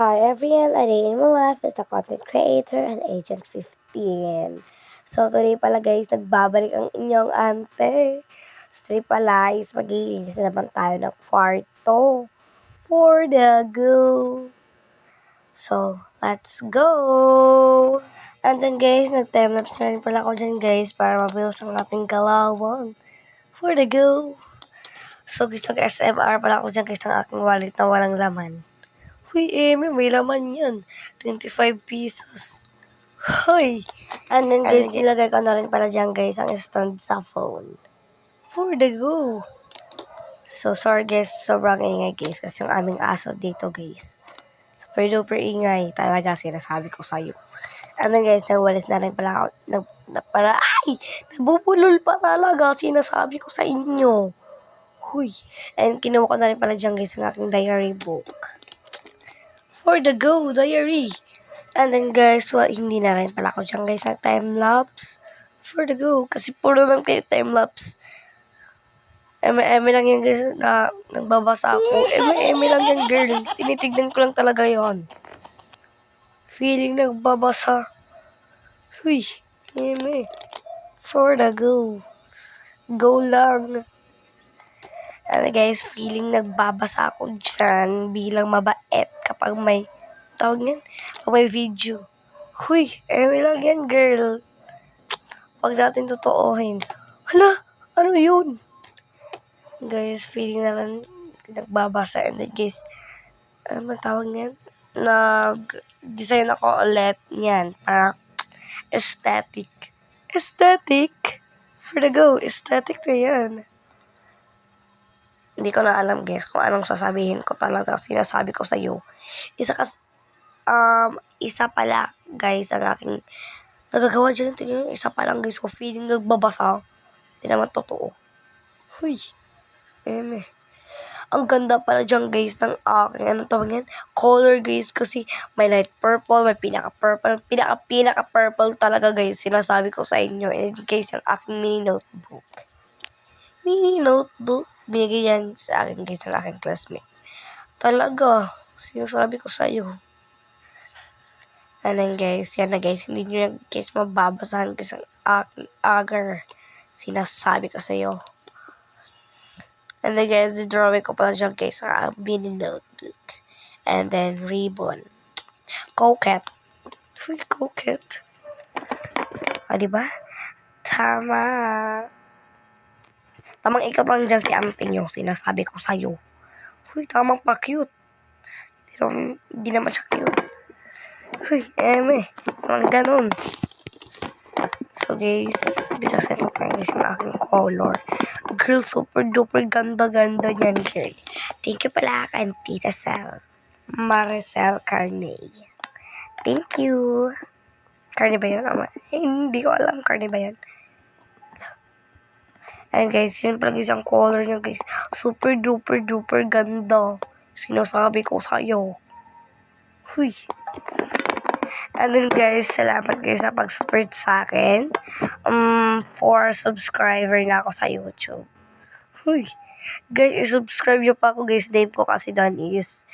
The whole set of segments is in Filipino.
Hi everyone, a day in my life is the content creator and Agent 15. So today pala guys, nagbabalik ang inyong ante. So today pala is maglilinis na naman tayo ng kwarto for the go. So, let's go! And then guys, nag-timelapse na rin pala ako dyan guys para mabilis ang ating kalawang for the go. So guys, nag-SMR pala ako dyan guys ng aking wallet na walang laman. Huy, may laman yan. 25 pesos. Hoy! And then guys, nilagay ko na rin pala dyan guys ang stand sa phone. For the go! So, sorry guys, sobrang ingay guys kasi yung aming aso dito guys. Super duper ingay talaga sinasabi ko sa'yo. And then guys, nagwalis na rin pala ako. Nabubulol pa talaga sinasabi ko sa inyo. Huy! And kinuha ko na rin pala dyan guys ang aking diary book. For the go, diary. And then guys, hindi na rin pala ako dyan guys ng time-lapse. For the go, kasi puro lang kayo time-lapse. Eme lang yan guys na nagbabasa ako. Eme lang yan girl. Tinitignan ko lang talaga yon. Feeling nagbabasa. Huy, eme. For the go. Go lang. And guys, feeling nagbabasa ako dyan bilang mabait kapag may tawag niyan, kapag may video. Huy, lang yan, girl. Huwag natin totoohin. Hala, ano yun? Guys, feeling na lang nagbabasa. And then guys, ano tawag niyan? Nag-design ako ulit niyan para aesthetic. Aesthetic? For the go, aesthetic na yan. Hindi ko na alam guys kung anong sasabihin ko talaga. Sinasabi ko sa'yo. Isa pala guys ang aking nagagawa dyan. Tingnan nyo, isa pa lang guys. So feeling nagbabasa. Hindi naman totoo. Huy. Ang ganda pala dyan guys ng aking ano tawag yan? Color guys. Kasi may light purple, may pinaka-purple. Pinaka-purple talaga guys. Sinasabi ko sa inyo. And guys, ang aking mini notebook. Binigay yan sa akin guys ng aking classmate. Talaga. Sinasabi ko sa iyo. And then guys, yan na guys. Hindi nyo na guys mababasahan guys ang aking agar. Sinasabi ko sa iyo. And then guys, drawing ko pala siya guys ang mini notebook. And then ribbon. Coquette. Uy, coquette. Diba? Tama. Tamang ikaw lang dyan si auntie nyo. Sinasabi ko sa'yo. Uy, tamang pa-cute. Hindi naman siya cute. Uy, Parang ganun. So guys, binasin ko guys yung aking color. Girl, super duper ganda-ganda yan, girl. Thank you pala kay Tita Sel. Maricel Carney. Thank you. Carney ba yun? Hindi ko alam. Carney ba yun? And guys, yun pala guys ang color niya guys. Super duper duper ganda. Sinasabi ko sa'yo. Huy. And then guys, salamat guys sa pag-support sa akin. 4 subscriber na ako sa YouTube. Huy. Guys, i-subscribe nyo pa ako guys. Name ko kasi doon is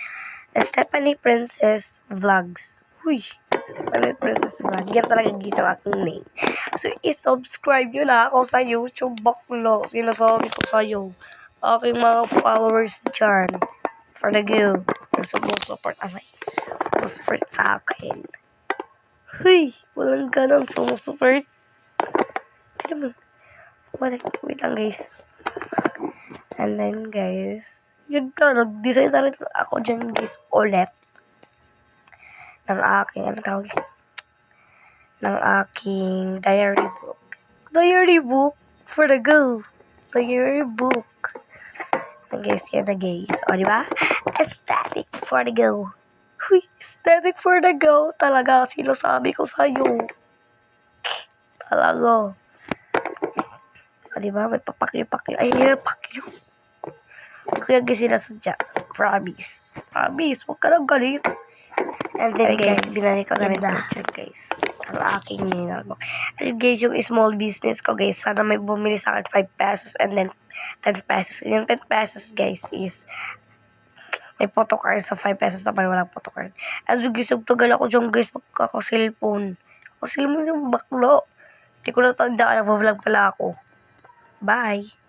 Stephanie Princess Vlogs. Huy. Stephanie Princess Vlogs. Yan talaga guys ang aking name. So, i-subscribe nyo na ako sa YouTube baklo. Sinasabi ko sa'yo. Aking mga followers dyan. For the go. Support sa akin. Huy, walang ganun sumusupport. Wait lang guys. And then guys, yun ka, nag-design na rin ako dyan guys ulit. Ng aking diary book. Diary book for the go. Diary book. And guys, yan na guys. O, diba? Aesthetic for the go. Huy, aesthetic for the go. Talaga, sinasabi ko sa'yo. Talaga. O, diba? May papakyo-pakyo. Ay, pakyo. Hindi ko yan guys sinasadya. Promise. Huwag ka nang galit. And then guys, binali ko na rin dyan guys. Ang aking notebook. And guys, yung small business ko guys, sana may bumili sa akin 5 pesos and then 10 pesos. Yung 10 pesos guys is may photocard sa 5 pesos naman walang photocard. And so guys, nagtagal ako dyan guys magkaka-cellphone. Ako cellphone yung baklo. Hindi ko natandaan, nag-vlog pala ako. Bye!